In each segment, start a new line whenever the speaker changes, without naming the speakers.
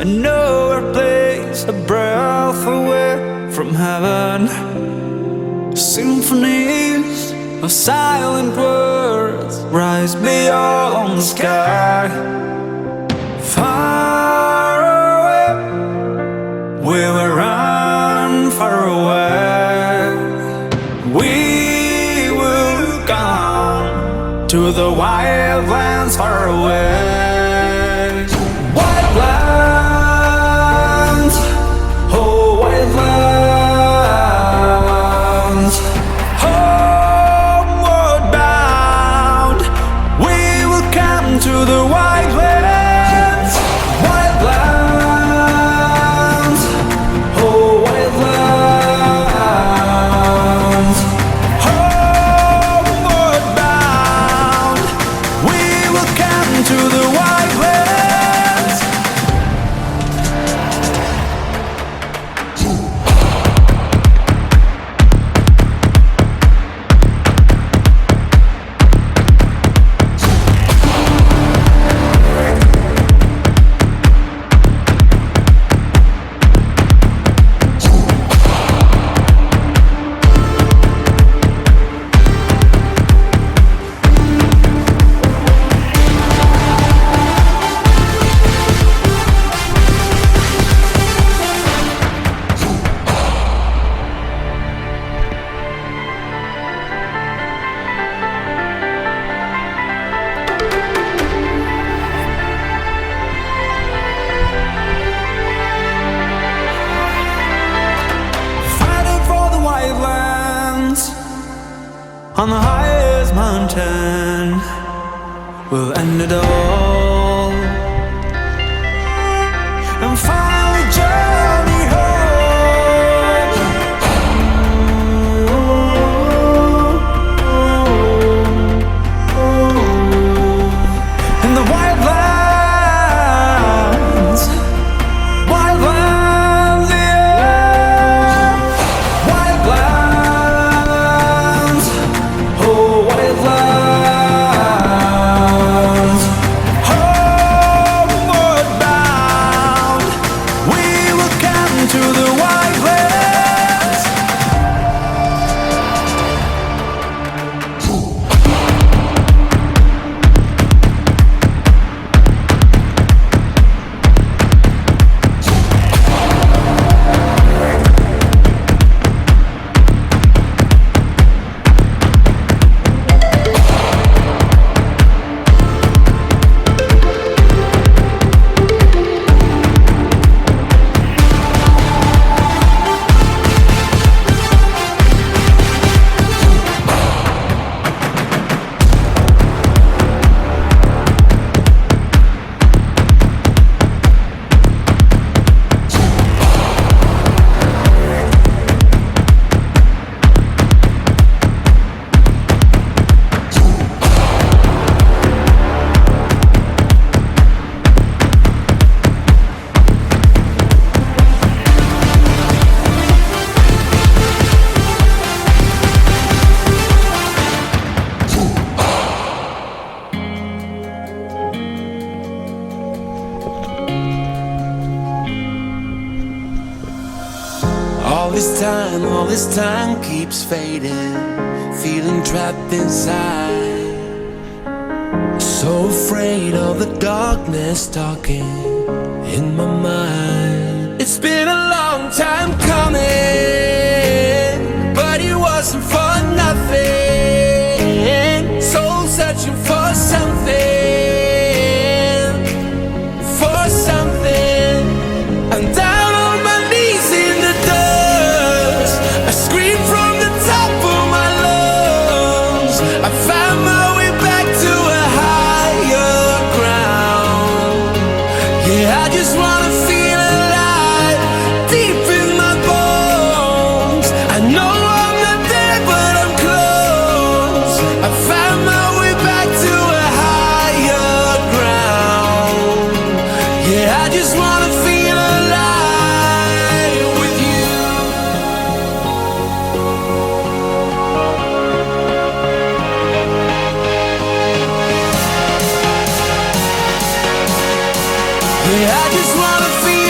I know a place a breath away from heaven. Symphonies of silent words rise beyond the sky. Far away, we will run far away. We will come to the wildlands far away. Wildlands, oh wildlands, homeward bound. We will come to the wildlands. Wildlands, oh wildlands, homeward bound. We will come to the wildlands. On the highest mountain, we'll end it all and find the journey home. In the wildlands, wildlands, yeah, wildlands. Wildlands, homeward bound. We will come to the wildlands.
All this time keeps fading, feeling trapped inside. So afraid of the darkness talking in my mind. It's been a long time coming, but it wasn't for nothing. Soul searching for something, for something. And down on my knees in the dust, I scream from the top of my lungs. I found my way back to a higher ground. Yeah, I just wanna feel alive, deep in my bones. I know I'm not there, but I'm close. I found my way back to a higher ground. Yeah, I just wanna feel alive with you. Yeah, I just wanna feel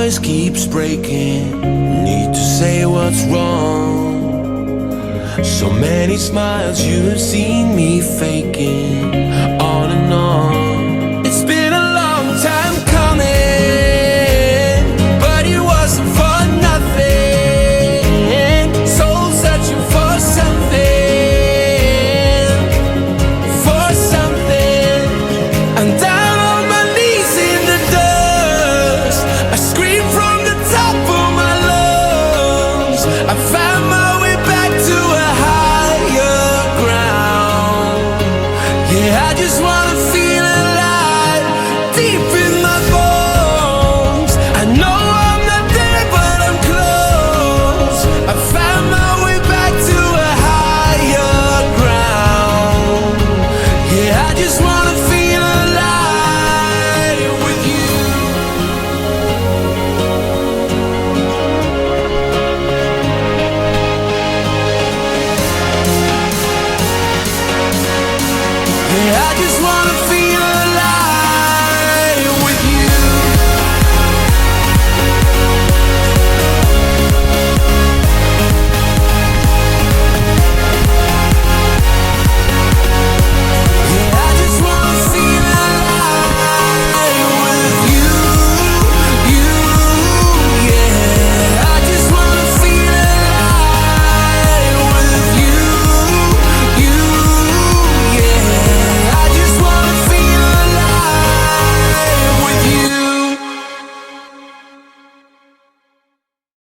voice keeps breaking. Need to say what's wrong. So many smiles you have seen me faking, on and on.